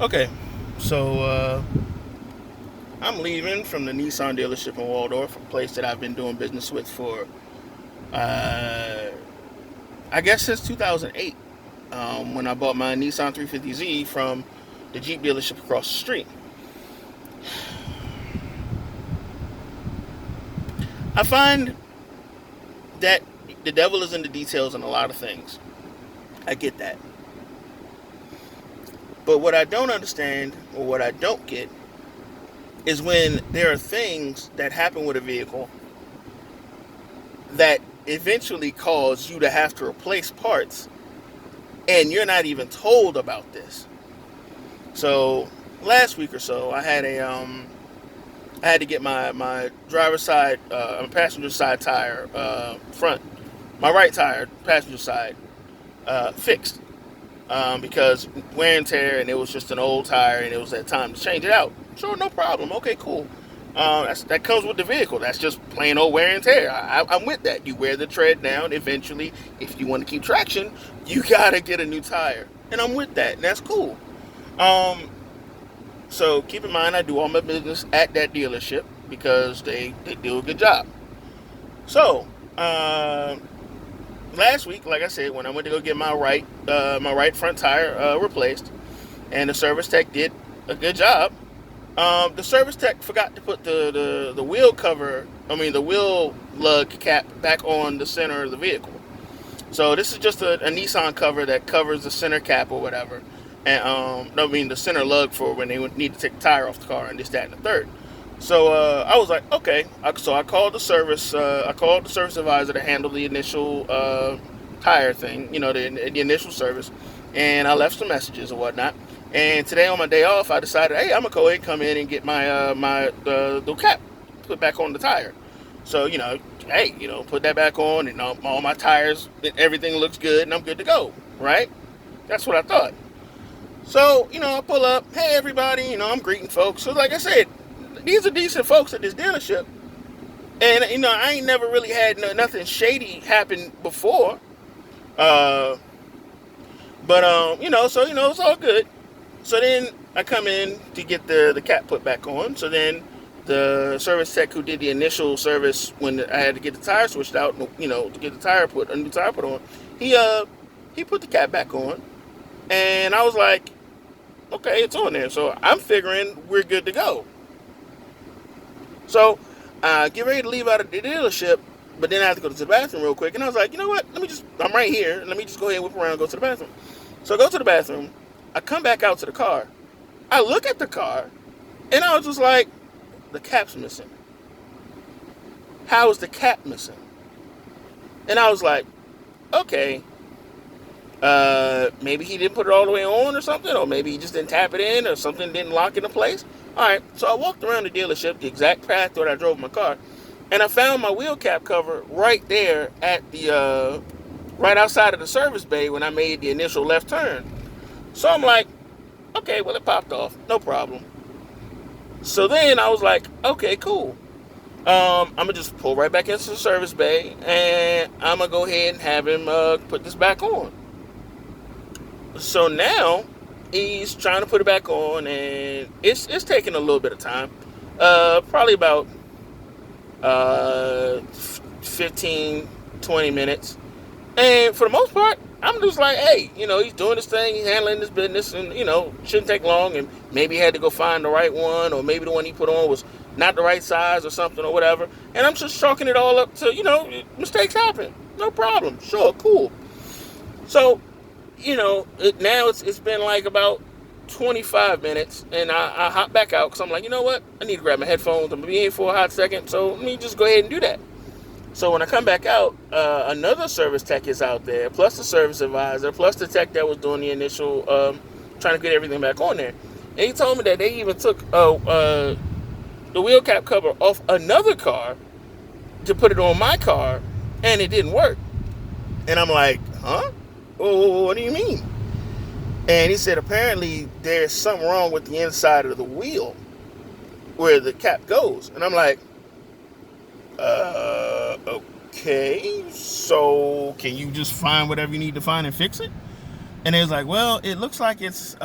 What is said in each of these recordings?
Okay, so I'm leaving from the Nissan dealership in Waldorf, a place that I've been doing business with for, uh, I guess, since 2008, when I bought my Nissan 350Z from the Jeep dealership across the street. I find that the devil is in the details in a lot of things. I get that. But what I don't understand, or what I don't get, is when there are things that happen with a vehicle that eventually cause you to have to replace parts and you're not even told about this. So last week or so, I had to get my driver's side, passenger side tire, front, my right tire, passenger side, fixed, because wear and tear, and it was just an old tire, and it was that time to change it out. Sure, no problem. Okay, cool. That comes with the vehicle. That's just plain old wear and tear. I'm with that. You wear the tread down. Eventually, if you want to keep traction, you gotta get a new tire, and I'm with that. And that's cool. Um, so keep in mind, I do all my business at that dealership because they do a good job. So last week, like I said, when I went to go get my right front tire replaced, and the service tech did a good job. The service tech forgot to put the wheel cover, the wheel lug cap back on the center of the vehicle. So this is just a Nissan cover that covers the center cap or whatever, and the center lug for when they would need to take the tire off the car and this, that, and the third. So I was like, okay. So I called the service. I called the service advisor to handle the initial tire thing, the initial service, and I left some messages or whatnot. And today on my day off, I decided, hey, I'm gonna go ahead and come in and get the cap put back on the tire. So hey, put that back on, and all my tires, everything looks good, and I'm good to go, right? That's what I thought. So I pull up, hey everybody, I'm greeting folks. So like I said, these are decent folks at this dealership, and I ain't never really had nothing shady happen before. Uh, so it's all good. So then I come in to get the cap put back on. So then the service tech who did the initial service when I had to get the tire switched out, to get a new tire put on, he put the cap back on, and I was like, okay, it's on there. So I'm figuring we're good to go. So I get ready to leave out of the dealership, but then I have to go to the bathroom real quick. And I was like, you know what? I'm right here. Let me just go ahead and whip around and go to the bathroom. So I go to the bathroom. I come back out to the car. I look at the car, and I was just like, the cap's missing. How is the cap missing? And I was like, okay, maybe he didn't put it all the way on or something, or maybe he just didn't tap it in, or something didn't lock into place. All right, so I walked around the dealership, the exact path that I drove my car, and I found my wheel cap cover right there at the right outside of the service bay when I made the initial left turn. So I'm like, okay, well, it popped off, no problem. So then I was like, okay, cool. I'm gonna just pull right back into the service bay, and I'm gonna go ahead and have him put this back on. So now he's trying to put it back on, and it's taking a little bit of time. Probably about 15, 20 minutes. And for the most part, I'm just like, hey, he's doing his thing, he's handling his business, and, shouldn't take long. And maybe he had to go find the right one, or maybe the one he put on was not the right size or something or whatever. And I'm just chalking it all up to, mistakes happen. No problem. Sure, cool. So, now it's been like about 25 minutes, and I hop back out because I'm like, you know what? I need to grab my headphones. I'm going to be in for a hot second, so let me just go ahead and do that. So when I come back out, another service tech is out there, plus the service advisor, plus the tech that was doing the initial, trying to get everything back on there. And he told me that they even took the wheel cap cover off another car to put it on my car, and it didn't work. And I'm like, huh? What do you mean? And he said apparently there's something wrong with the inside of the wheel where the cap goes. And I'm like, okay, so can you just find whatever you need to find and fix it? And it was like, well, it looks like it's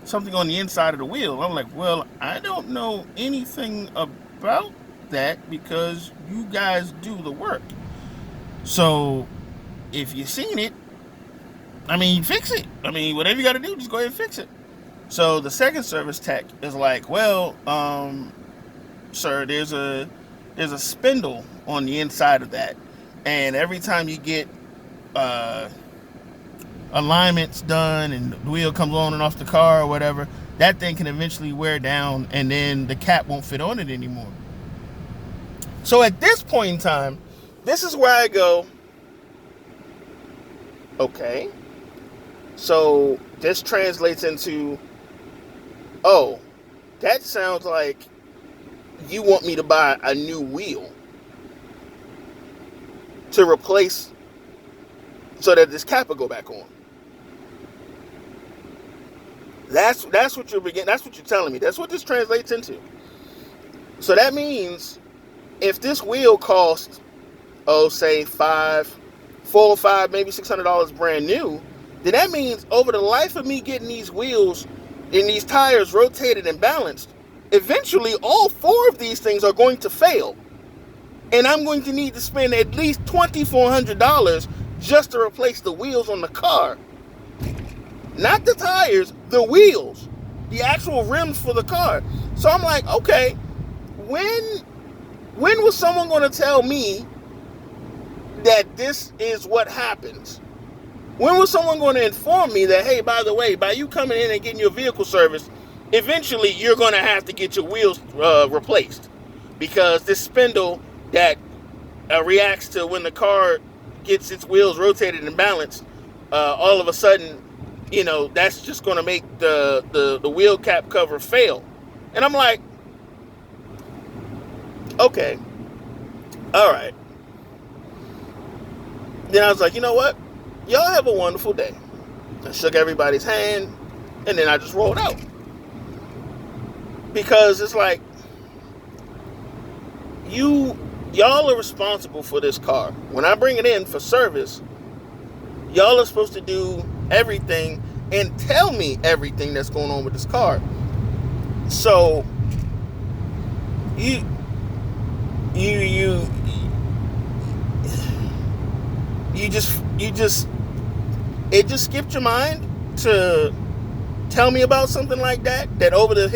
something on the inside of the wheel. I'm like, well, I don't know anything about that because you guys do the work. So if you've seen it, I mean, fix it. I mean, whatever you got to do, just go ahead and fix it. So the second service tech is like, well, sir, there's a spindle on the inside of that, and every time you get alignments done and the wheel comes on and off the car or whatever, that thing can eventually wear down, and then the cap won't fit on it anymore. So at this point in time, this is where I go, okay, so this translates into, oh, that sounds like you want me to buy a new wheel to replace so that this cap will go back on. That's what you're telling me. That's what this translates into. So that means if this wheel costs, say $4 or $5, maybe $600 brand new, then that means over the life of me getting these wheels and these tires rotated and balanced, eventually all 4 of these things are going to fail. And I'm going to need to spend at least $2,400 just to replace the wheels on the car. Not the tires, the wheels. The actual rims for the car. So I'm like, okay, when was someone going to tell me that this is what happens? When was someone going to inform me that, hey, by the way, by you coming in and getting your vehicle serviced, eventually you're going to have to get your wheels replaced? Because this spindle that reacts to when the car gets its wheels rotated and balanced, all of a sudden, that's just going to make the wheel cap cover fail. And I'm like, okay, all right. Then I was like, you know what? Y'all have a wonderful day. I shook everybody's hand, and then I just rolled out. Because it's like, y'all are responsible for this car. When I bring it in for service, y'all are supposed to do everything and tell me everything that's going on with this car. So you just it just skipped your mind to tell me about something like that over the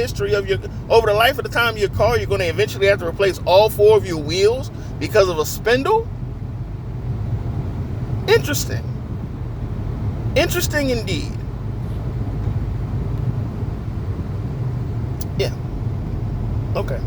life of the time of your car, you're going to eventually have to replace all 4 of your wheels because of a spindle? Interesting indeed. Yeah. Okay.